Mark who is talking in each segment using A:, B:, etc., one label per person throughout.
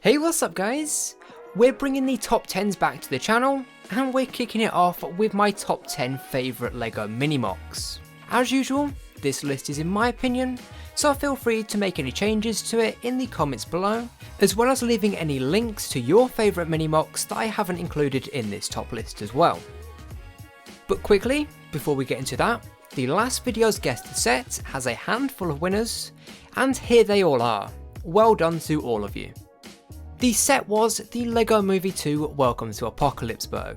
A: Hey, what's up guys? We're bringing the top 10s back to the channel, and we're kicking it off with my top 10 favourite LEGO Minimocs. As usual, this list is in my opinion, so feel free to make any changes to it in the comments below, as well as leaving any links to your favourite Minimocs that I haven't included in this top list as well. But quickly, before we get into that, the last video's guest set has a handful of winners, and here they all are. Well done to all of you. The set was the LEGO Movie 2 Welcome to Apocalypseburg.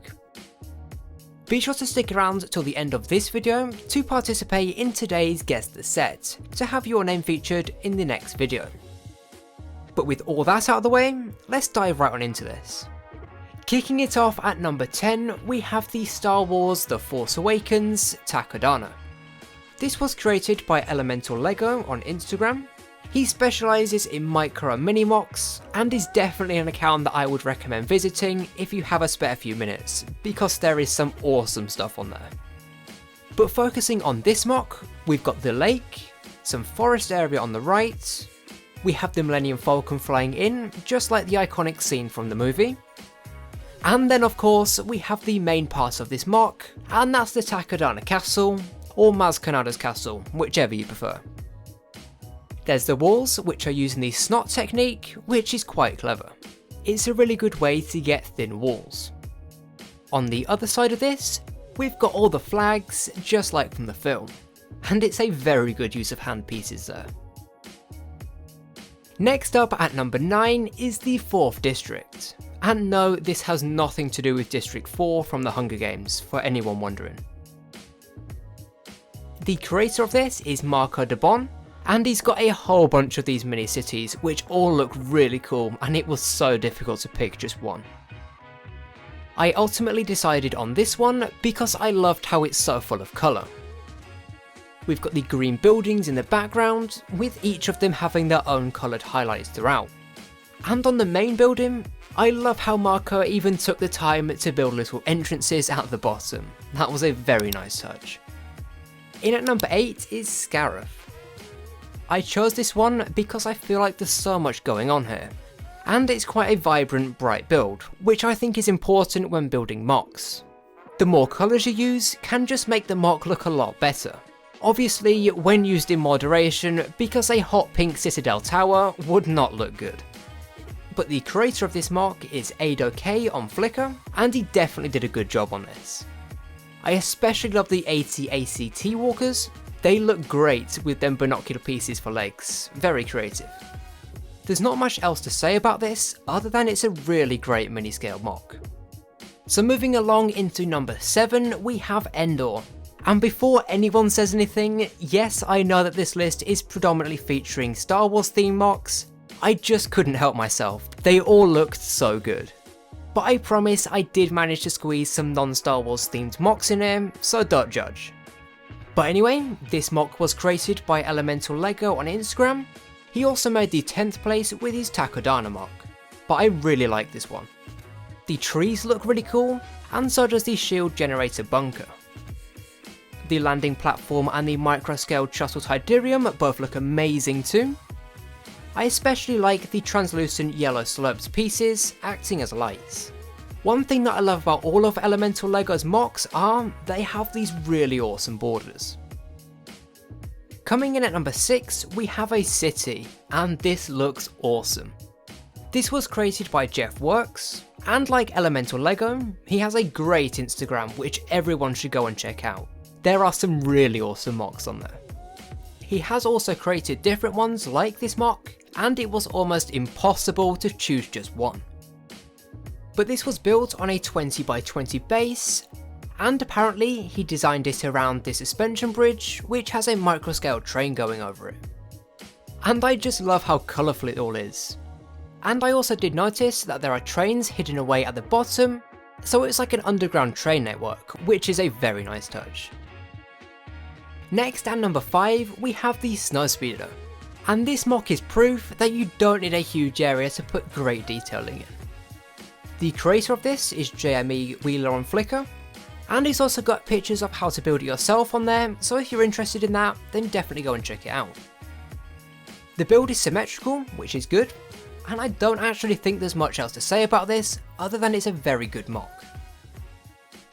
A: Be sure to stick around till the end of this video to participate in today's Guess the Set, to have your name featured in the next video. But with all that out of the way, let's dive right on into this. Kicking it off at number 10, we have the Star Wars The Force Awakens Takodana. This was created by Elemental Lego on Instagram. He specialises in micro and Minimocs, and is definitely an account that I would recommend visiting if you have a spare few minutes, because there is some awesome stuff on there. But focusing on this mock, we've got the lake, some forest area on the right, we have the Millennium Falcon flying in, just like the iconic scene from the movie, and then of course we have the main part of this mock, and that's the Takodana Castle, or Maz Kanata's castle, whichever you prefer. There's the walls, which are using the snot technique, which is quite clever. It's a really good way to get thin walls. On the other side of this, we've got all the flags, just like from the film, and it's a very good use of hand pieces there. Next up at number 9 is the 4th District, and no, this has nothing to do with District 4 from the Hunger Games, for anyone wondering. The creator of this is Marco de Bon, and he's got a whole bunch of these mini cities which all look really cool, and it was so difficult to pick just one. I ultimately decided on this one because I loved how it's so full of colour. We've got the green buildings in the background, with each of them having their own coloured highlights throughout. And on the main building, I love how Marco even took the time to build little entrances at the bottom. That was a very nice touch. In at number 8 is Scarr. I chose this one because I feel like there's so much going on here, and it's quite a vibrant, bright build, which I think is important when building MOCs. The more colours you use can just make the MOC look a lot better. Obviously when used in moderation, because a hot pink Citadel tower would not look good. But the creator of this MOC is Ado-K on Flickr, and he definitely did a good job on this. I especially love the AT-AC T-Walkers. They look great with them binocular pieces for legs, very creative. There's not much else to say about this other than it's a really great mini scale MOC. So moving along into number 7, we have Endor. And before anyone says anything, yes, I know that this list is predominantly featuring Star Wars themed MOCs, I just couldn't help myself, they all looked so good. But I promise I did manage to squeeze some non-Star Wars themed MOCs in here, so don't judge. But anyway, this MOC was created by Elemental Lego on Instagram. He also made the 10th place with his Takodana MOC, but I really like this one. The trees look really cool, and so does the shield generator bunker. The landing platform and the micro-scale shuttle Tidarium both look amazing too. I especially like the translucent yellow sloped pieces acting as lights. One thing that I love about all of Elemental Lego's MOCs are they have these really awesome borders. Coming in at number 6, we have a city, and this looks awesome. This was created by Jeff Works, and like Elemental Lego, he has a great Instagram which everyone should go and check out. There are some really awesome MOCs on there. He has also created different ones like this MOC, and it was almost impossible to choose just one. But this was built on a 20 by 20 base, and apparently he designed it around the suspension bridge, which has a micro-scale train going over it. And I just love how colourful it all is. And I also did notice that there are trains hidden away at the bottom, so it's like an underground train network, which is a very nice touch. Next at number 5, we have the Snowspeeder. And this MOC is proof that you don't need a huge area to put great detailing in. The creator of this is JME Wheeler on Flickr, and he's also got pictures of how to build it yourself on there, so if you're interested in that, then definitely go and check it out. The build is symmetrical, which is good, and I don't actually think there's much else to say about this other than it's a very good mock.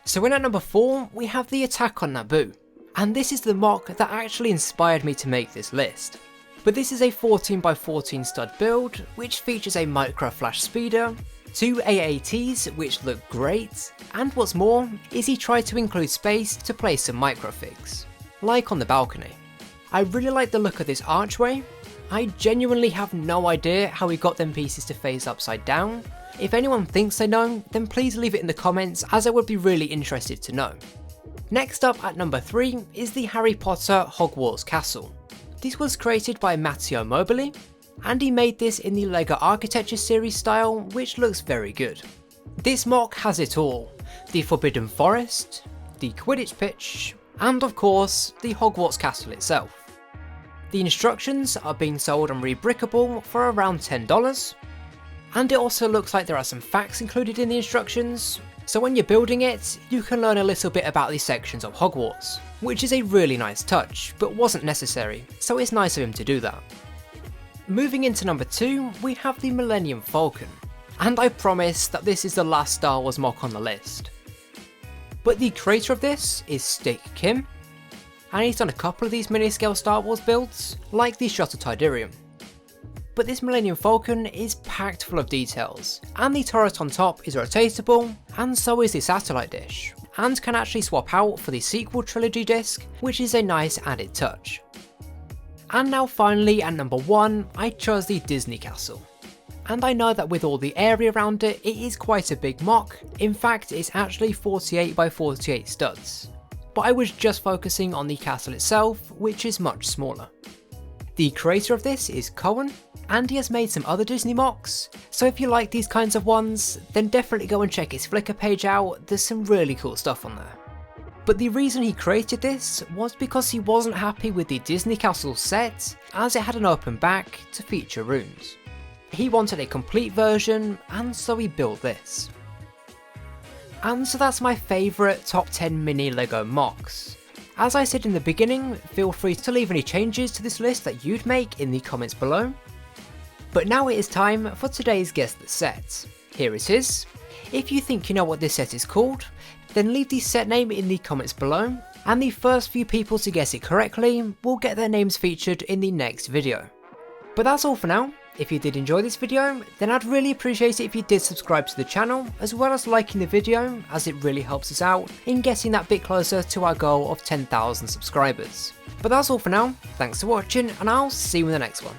A: So in at number 4 we have the Attack on Naboo, and this is the mock that actually inspired me to make this list. But this is a 14x14 stud build which features a micro flash speeder, 2 AATs which look great, and what's more is he tried to include space to place some microfigs, like on the balcony. I really like the look of this archway. I genuinely have no idea how he got them pieces to face upside down. If anyone thinks they know, then please leave it in the comments, as I would be really interested to know. Next up at number 3 is the Harry Potter Hogwarts Castle. This was created by Matteo Mobili, and he made this in the LEGO Architecture series style, which looks very good. This mock has it all: the Forbidden Forest, the Quidditch pitch, and of course the Hogwarts Castle itself. The instructions are being sold on Rebrickable for around $10, and it also looks like there are some facts included in the instructions, so when you're building it, you can learn a little bit about these sections of Hogwarts, which is a really nice touch, but wasn't necessary, so it's nice of him to do that. Moving into number 2, we have the Millennium Falcon, and I promise that this is the last Star Wars mock on the list. But the creator of this is Stick Kim, and he's done a couple of these mini-scale Star Wars builds, like the Shuttle Tidarium. But this Millennium Falcon is packed full of details, and the turret on top is rotatable, and so is the satellite dish, and can actually swap out for the sequel trilogy disc, which is a nice added touch. And now finally at number 1, I chose the Disney Castle. And I know that with all the area around it, it is quite a big mock. In fact, it's actually 48x48 studs. But I was just focusing on the castle itself, which is much smaller. The creator of this is Cohen, and he has made some other Disney mocks, so if you like these kinds of ones, then definitely go and check his Flickr page out, there's some really cool stuff on there. But the reason he created this was because he wasn't happy with the Disney Castle set, as it had an open back to feature rooms. He wanted a complete version, and so he built this. And so that's my favourite top 10 mini LEGO mocks. As I said in the beginning, feel free to leave any changes to this list that you'd make in the comments below. But now it is time for today's Guess the Set. Here it is. If you think you know what this set is called, then leave the set name in the comments below, and the first few people to guess it correctly will get their names featured in the next video. But that's all for now. If you did enjoy this video, then I'd really appreciate it if you did subscribe to the channel, as well as liking the video, as it really helps us out in getting that bit closer to our goal of 10,000 subscribers. But that's all for now, thanks for watching, and I'll see you in the next one.